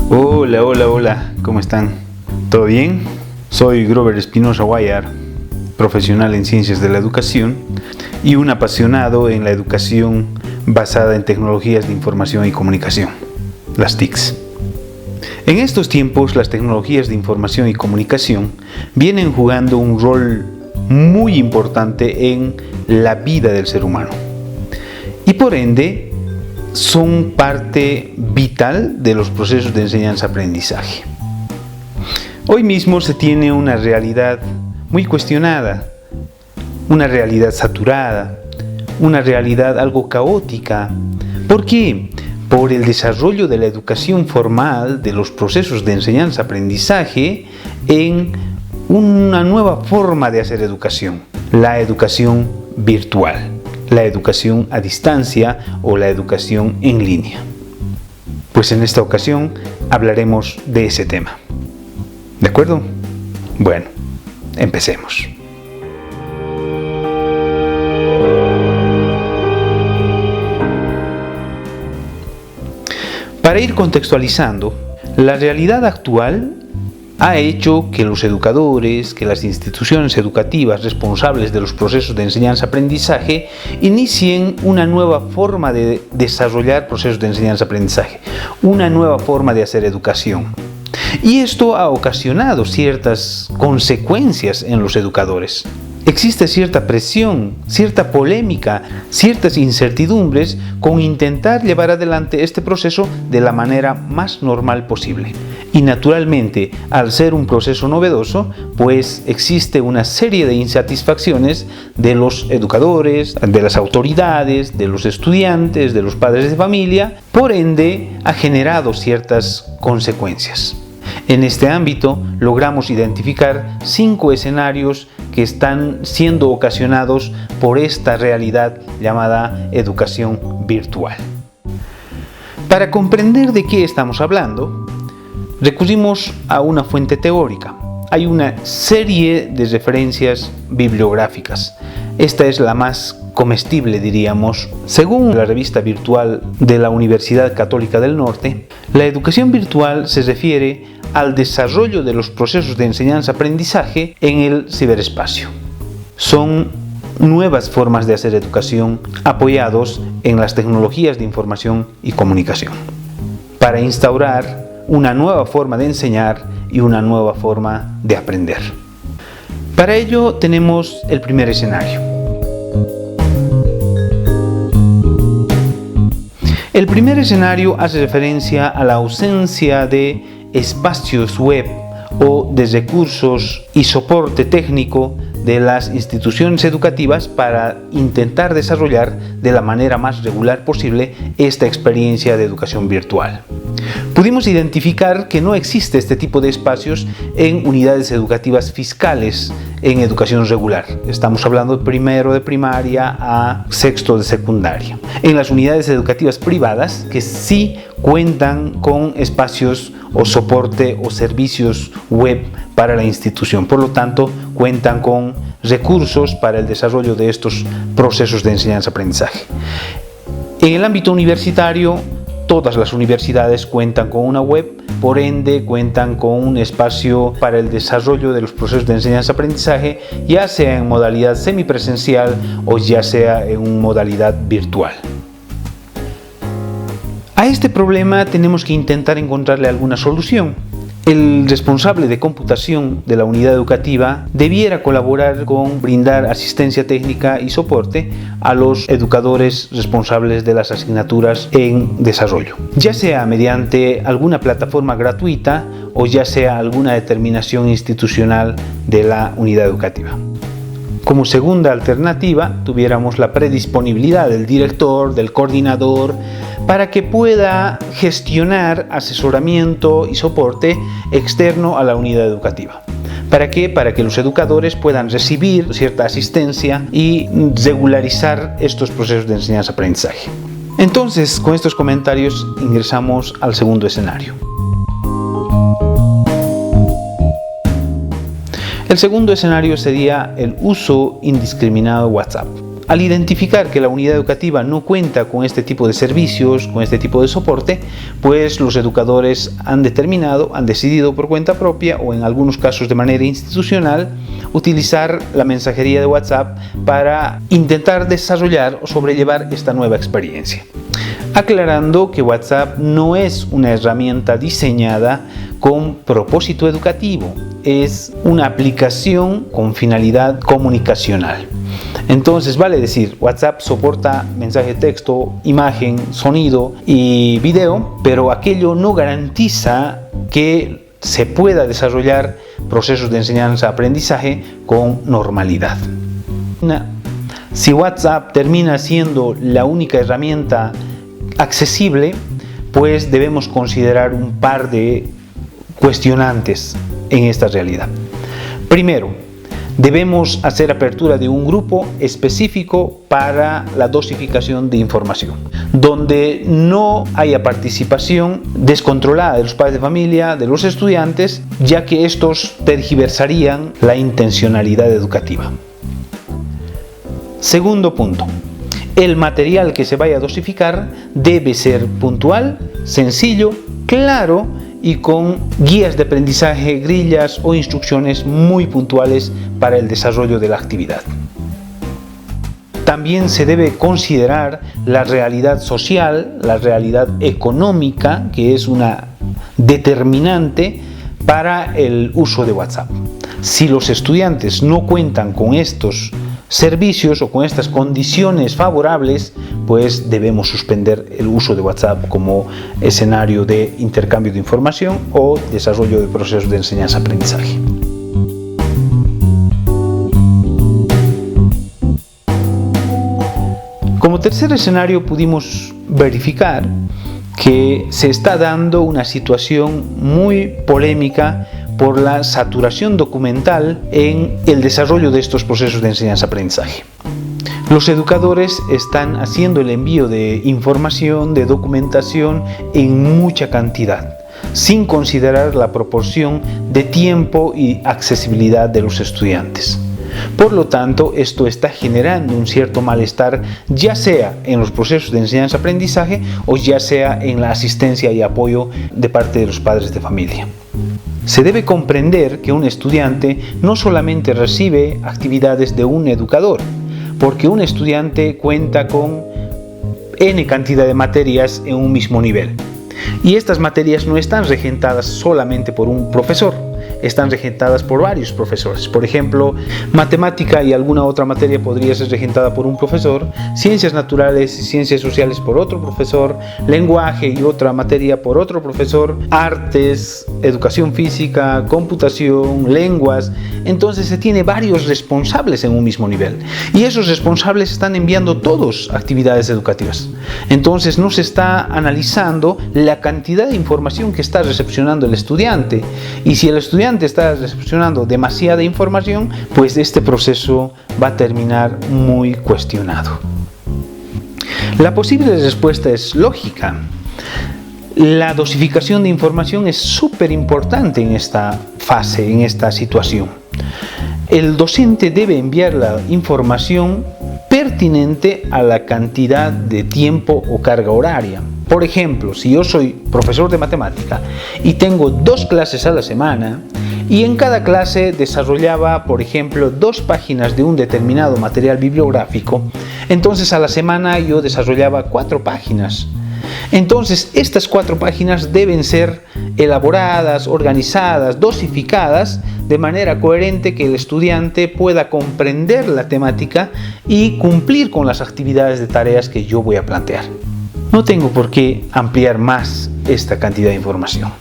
Hola, hola, hola, ¿cómo están? ¿Todo bien? Soy Grover Espinosa Guayar, profesional en ciencias de la educación y un apasionado en la educación basada en tecnologías de información y comunicación, las TICs. En estos tiempos, las tecnologías de información y comunicación vienen jugando un rol muy importante en la vida del ser humano y por ende son parte vital de los procesos de enseñanza-aprendizaje. Hoy mismo se tiene una realidad muy cuestionada, una realidad saturada, una realidad algo caótica. ¿Por qué? Por el desarrollo de la educación formal, de los procesos de enseñanza-aprendizaje en una nueva forma de hacer educación, la educación virtual, la educación a distancia o la educación en línea. Pues en esta ocasión hablaremos de ese tema. ¿De acuerdo? Bueno, empecemos. Para ir contextualizando, la realidad actual ha hecho que los educadores, que las instituciones educativas responsables de los procesos de enseñanza-aprendizaje inicien una nueva forma de desarrollar procesos de enseñanza-aprendizaje, una nueva forma de hacer educación. Y esto ha ocasionado ciertas consecuencias en los educadores. Existe cierta presión, cierta polémica, ciertas incertidumbres con intentar llevar adelante este proceso de la manera más normal posible. Y naturalmente, al ser un proceso novedoso, pues existe una serie de insatisfacciones de los educadores, de las autoridades, de los estudiantes, de los padres de familia. Por ende, ha generado ciertas consecuencias. En este ámbito logramos identificar 5 escenarios que están siendo ocasionados por esta realidad llamada educación virtual. Para comprender de qué estamos hablando, recurrimos a una fuente teórica. Hay una serie de referencias bibliográficas. Esta es la más comestible, diríamos. Según la revista virtual de la Universidad Católica del Norte, la educación virtual se refiere al desarrollo de los procesos de enseñanza-aprendizaje en el ciberespacio. Son nuevas formas de hacer educación apoyados en las tecnologías de información y comunicación, para instaurar una nueva forma de enseñar y una nueva forma de aprender. Para ello tenemos el primer escenario. El primer escenario hace referencia a la ausencia de espacios web o de recursos y soporte técnico de las instituciones educativas para intentar desarrollar de la manera más regular posible esta experiencia de educación virtual. Pudimos identificar que no existe este tipo de espacios en unidades educativas fiscales en educación regular. Estamos hablando de primero de primaria a sexto de secundaria. En las unidades educativas privadas, que sí cuentan con espacios o soporte o servicios web para la institución. Por lo tanto, cuentan con recursos para el desarrollo de estos procesos de enseñanza-aprendizaje. En el ámbito universitario, todas las universidades cuentan con una web, por ende cuentan con un espacio para el desarrollo de los procesos de enseñanza-aprendizaje, ya sea en modalidad semipresencial o ya sea en modalidad virtual. A este problema tenemos que intentar encontrarle alguna solución. El responsable de computación de la unidad educativa debiera colaborar con brindar asistencia técnica y soporte a los educadores responsables de las asignaturas en desarrollo, ya sea mediante alguna plataforma gratuita o ya sea alguna determinación institucional de la unidad educativa. Como segunda alternativa, tuviéramos la predisponibilidad del director, del coordinador, para que pueda gestionar asesoramiento y soporte externo a la unidad educativa. ¿Para qué? Para que los educadores puedan recibir cierta asistencia y regularizar estos procesos de enseñanza-aprendizaje. Entonces, con estos comentarios ingresamos al segundo escenario. El segundo escenario sería el uso indiscriminado de WhatsApp. Al identificar que la unidad educativa no cuenta con este tipo de servicios, con este tipo de soporte, pues los educadores han decidido por cuenta propia o en algunos casos de manera institucional utilizar la mensajería de WhatsApp para intentar desarrollar o sobrellevar esta nueva experiencia. Aclarando que WhatsApp no es una herramienta diseñada con propósito educativo, es una aplicación con finalidad comunicacional. Entonces, vale decir, WhatsApp soporta mensaje de texto, imagen, sonido y video, pero aquello no garantiza que se pueda desarrollar procesos de enseñanza-aprendizaje con normalidad. Si WhatsApp termina siendo la única herramienta accesible, pues debemos considerar un par de cuestionantes en esta realidad. Primero, debemos hacer apertura de un grupo específico para la dosificación de información, donde no haya participación descontrolada de los padres de familia, de los estudiantes, ya que estos tergiversarían la intencionalidad educativa. Segundo punto. El material que se vaya a dosificar debe ser puntual, sencillo, claro y con guías de aprendizaje, grillas o instrucciones muy puntuales para el desarrollo de la actividad. También se debe considerar la realidad social, la realidad económica, que es una determinante para el uso de WhatsApp. Si los estudiantes no cuentan con estos servicios o con estas condiciones favorables, pues debemos suspender el uso de WhatsApp como escenario de intercambio de información o desarrollo de procesos de enseñanza-aprendizaje. Como tercer escenario pudimos verificar que se está dando una situación muy polémica por la saturación documental en el desarrollo de estos procesos de enseñanza-aprendizaje. Los educadores están haciendo el envío de información, de documentación en mucha cantidad, sin considerar la proporción de tiempo y accesibilidad de los estudiantes. Por lo tanto, esto está generando un cierto malestar, ya sea en los procesos de enseñanza-aprendizaje o ya sea en la asistencia y apoyo de parte de los padres de familia. Se debe comprender que un estudiante no solamente recibe actividades de un educador, porque un estudiante cuenta con N cantidad de materias en un mismo nivel. Y estas materias no están regentadas solamente por un profesor, están regentadas por varios profesores. Por ejemplo, matemática y alguna otra materia podría ser regentada por un profesor, ciencias naturales y ciencias sociales por otro profesor, lenguaje y otra materia por otro profesor, artes, educación física, computación, lenguas. Entonces se tiene varios responsables en un mismo nivel y esos responsables están enviando todos actividades educativas. Entonces no se está analizando la cantidad de información que está recepcionando el estudiante, y si el estudiante está recepcionando demasiada información, pues este proceso va a terminar muy cuestionado. La posible respuesta es lógica. La dosificación de información es súper importante en esta fase, en esta situación. El docente debe enviar la información pertinente a la cantidad de tiempo o carga horaria. Por ejemplo, si yo soy profesor de matemática y tengo 2 clases a la semana y en cada clase desarrollaba, por ejemplo, 2 páginas de un determinado material bibliográfico, entonces a la semana yo desarrollaba 4 páginas. Entonces estas 4 páginas deben ser elaboradas, organizadas, dosificadas de manera coherente, que el estudiante pueda comprender la temática y cumplir con las actividades de tareas que yo voy a plantear. No tengo por qué ampliar más esta cantidad de información.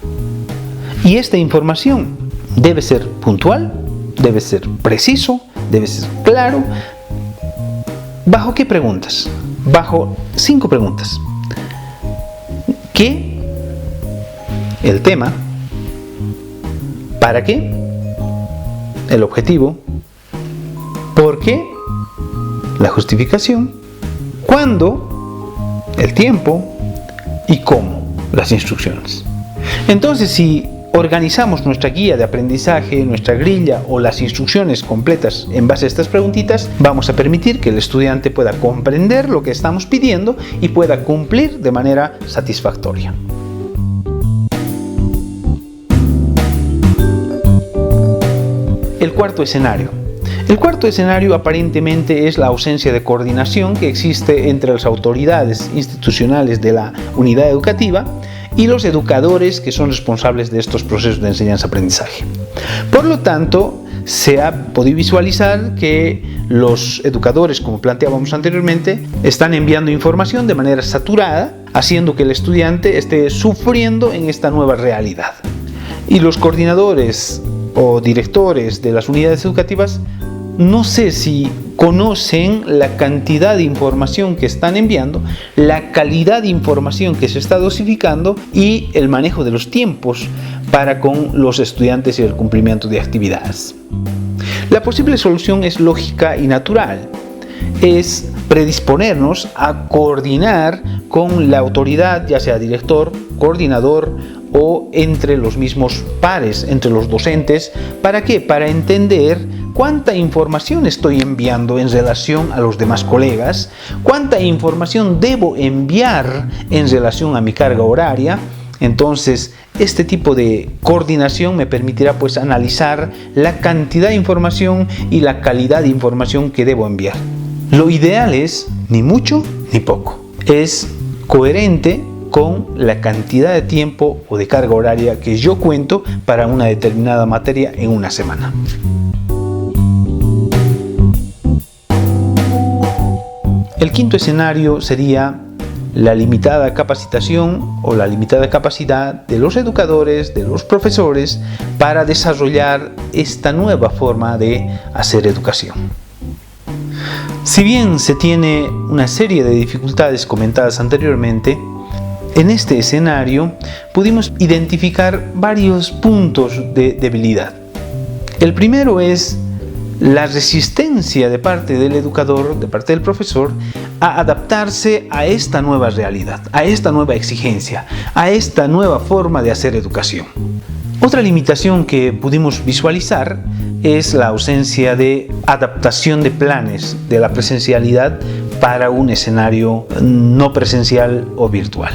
Y esta información debe ser puntual, debe ser preciso, debe ser claro. ¿Bajo qué preguntas? Bajo 5 preguntas. ¿Qué? El tema. ¿Para qué? El objetivo. ¿Por qué? La justificación. ¿Cuándo? El tiempo. Y cómo, las instrucciones. Entonces, si organizamos nuestra guía de aprendizaje, nuestra grilla o las instrucciones completas en base a estas preguntitas, vamos a permitir que el estudiante pueda comprender lo que estamos pidiendo y pueda cumplir de manera satisfactoria. El cuarto escenario. El cuarto escenario aparentemente es la ausencia de coordinación que existe entre las autoridades institucionales de la unidad educativa y los educadores que son responsables de estos procesos de enseñanza-aprendizaje. Por lo tanto, se ha podido visualizar que los educadores, como planteábamos anteriormente, están enviando información de manera saturada, haciendo que el estudiante esté sufriendo en esta nueva realidad. Y los coordinadores o directores de las unidades educativas, no sé si conocen la cantidad de información que están enviando, la calidad de información que se está dosificando y el manejo de los tiempos para con los estudiantes y el cumplimiento de actividades. La posible solución es lógica y natural. Es predisponernos a coordinar con la autoridad, ya sea director, coordinador o entre los mismos pares, entre los docentes. ¿Para qué? Para entender cuánta información estoy enviando en relación a los demás colegas, cuánta información debo enviar en relación a mi carga horaria. Entonces, este tipo de coordinación me permitirá pues analizar la cantidad de información y la calidad de información que debo enviar. Lo ideal es ni mucho ni poco. Es coherente con la cantidad de tiempo o de carga horaria que yo cuento para una determinada materia en una semana. El quinto escenario sería la limitada capacitación o la limitada capacidad de los educadores, de los profesores, para desarrollar esta nueva forma de hacer educación. Si bien se tiene una serie de dificultades comentadas anteriormente, en este escenario pudimos identificar varios puntos de debilidad. El primero es la resistencia de parte del educador, de parte del profesor, a adaptarse a esta nueva realidad, a esta nueva exigencia, a esta nueva forma de hacer educación. Otra limitación que pudimos visualizar es la ausencia de adaptación de planes de la presencialidad para un escenario no presencial o virtual.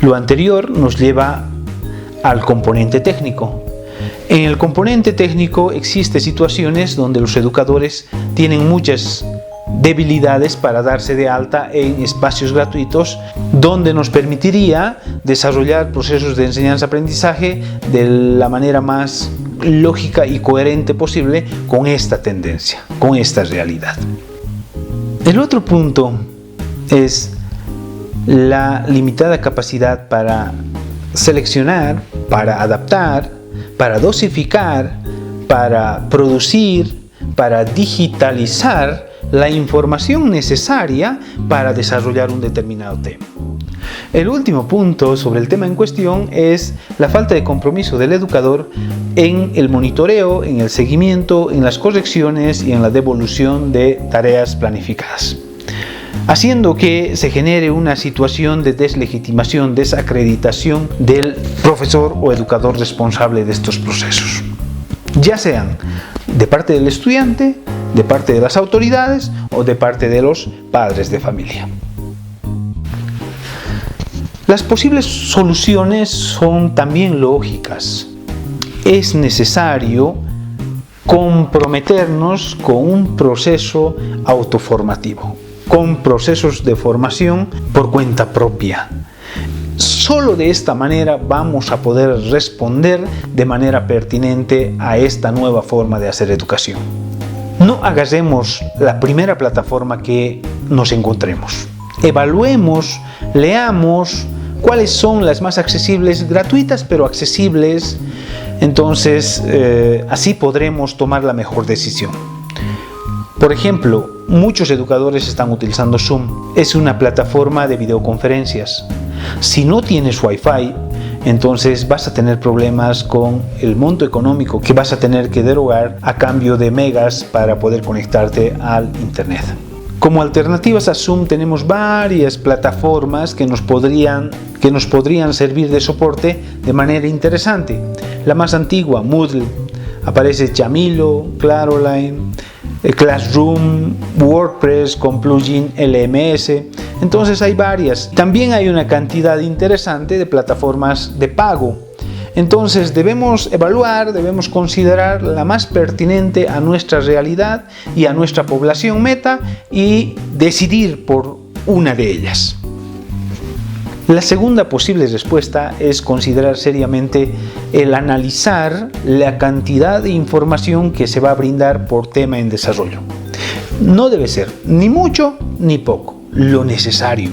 Lo anterior nos lleva al componente técnico. En el componente técnico existen situaciones donde los educadores tienen muchas debilidades para darse de alta en espacios gratuitos, donde nos permitiría desarrollar procesos de enseñanza-aprendizaje de la manera más lógica y coherente posible con esta tendencia, con esta realidad. El otro punto es la limitada capacidad para seleccionar, para adaptar, para dosificar, para producir, para digitalizar la información necesaria para desarrollar un determinado tema. El último punto sobre el tema en cuestión es la falta de compromiso del educador en el monitoreo, en el seguimiento, en las correcciones y en la devolución de tareas planificadas, haciendo que se genere una situación de deslegitimación, desacreditación del profesor o educador responsable de estos procesos, ya sean de parte del estudiante, de parte de las autoridades o de parte de los padres de familia. Las posibles soluciones son también lógicas. Es necesario comprometernos con un proceso autoformativo, con procesos de formación por cuenta propia. Solo de esta manera vamos a poder responder de manera pertinente a esta nueva forma de hacer educación. No agarremos la primera plataforma que nos encontremos. Evaluemos, leamos cuáles son las más accesibles, gratuitas pero accesibles. Entonces, así podremos tomar la mejor decisión. Por ejemplo, muchos educadores están utilizando Zoom. Es una plataforma de videoconferencias. Si no tienes Wi-Fi, entonces vas a tener problemas con el monto económico que vas a tener que derogar a cambio de megas para poder conectarte al Internet. Como alternativas a Zoom tenemos varias plataformas que nos podrían servir de soporte de manera interesante. La más antigua, Moodle, aparece Jamilo, Claroline, Classroom, WordPress con plugin LMS. Entonces hay varias. También hay una cantidad interesante de plataformas de pago. Entonces debemos evaluar, debemos considerar la más pertinente a nuestra realidad y a nuestra población meta y decidir por una de ellas. La segunda posible respuesta es considerar seriamente el analizar la cantidad de información que se va a brindar por tema en desarrollo. No debe ser ni mucho ni poco, lo necesario.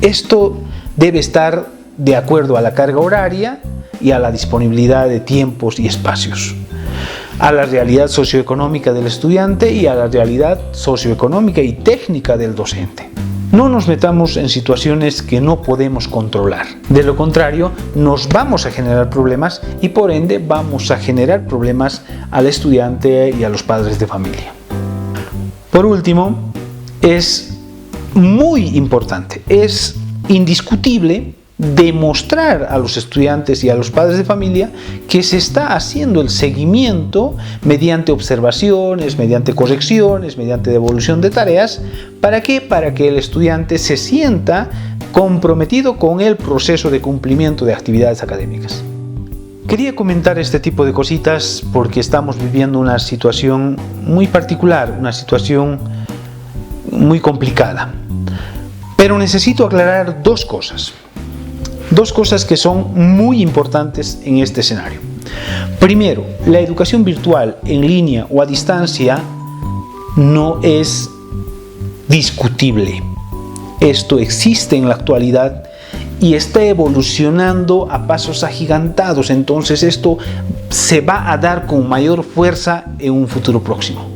Esto debe estar de acuerdo a la carga horaria y a la disponibilidad de tiempos y espacios, a la realidad socioeconómica del estudiante y a la realidad socioeconómica y técnica del docente. No nos metamos en situaciones que no podemos controlar. De lo contrario, nos vamos a generar problemas y por ende vamos a generar problemas al estudiante y a los padres de familia. Por último, es muy importante, es indiscutible demostrar a los estudiantes y a los padres de familia que se está haciendo el seguimiento mediante observaciones, mediante correcciones, mediante devolución de tareas. ¿Para qué? Para que el estudiante se sienta comprometido con el proceso de cumplimiento de actividades académicas. Quería comentar este tipo de cositas porque estamos viviendo una situación muy particular, una situación muy complicada. Pero necesito aclarar dos cosas que son muy importantes en este escenario. Primero, la educación virtual en línea o a distancia no es discutible. Esto existe en la actualidad y está evolucionando a pasos agigantados, entonces esto se va a dar con mayor fuerza en un futuro próximo.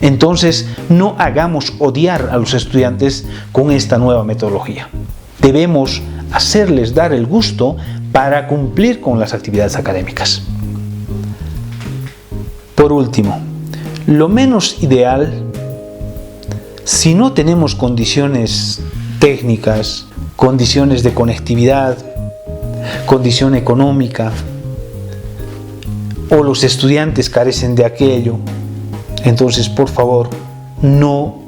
Entonces, no hagamos odiar a los estudiantes con esta nueva metodología. Debemos hacerles dar el gusto para cumplir con las actividades académicas. Por último, lo menos ideal, si no tenemos condiciones técnicas, condiciones de conectividad, condición económica, o los estudiantes carecen de aquello, entonces por favor no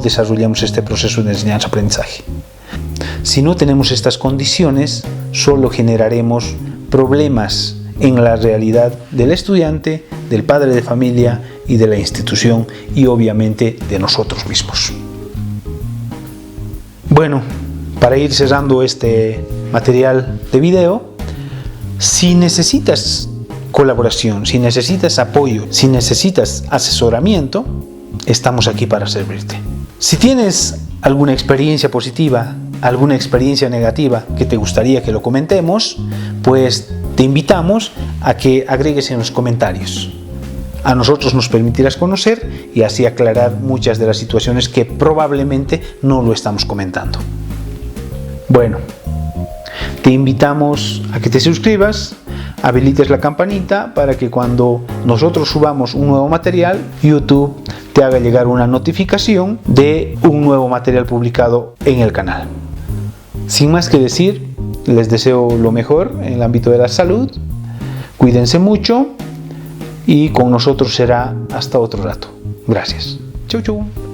desarrollamos este proceso de enseñanza-aprendizaje. Si no tenemos estas condiciones, solo generaremos problemas en la realidad del estudiante, del padre de familia y de la institución y obviamente de nosotros mismos. Bueno, para ir cerrando este material de video, si necesitas colaboración, si necesitas apoyo, si necesitas asesoramiento, estamos aquí para servirte. Si tienes alguna experiencia positiva, alguna experiencia negativa que te gustaría que lo comentemos, pues te invitamos a que agregues en los comentarios. A nosotros nos permitirás conocer y así aclarar muchas de las situaciones que probablemente no lo estamos comentando. Bueno, te invitamos a que te suscribas, habilites la campanita para que cuando nosotros subamos un nuevo material, YouTube te haga llegar una notificación de un nuevo material publicado en el canal. Sin más que decir, les deseo lo mejor en el ámbito de la salud, cuídense mucho y con nosotros será hasta otro rato. Gracias. Chau, chau.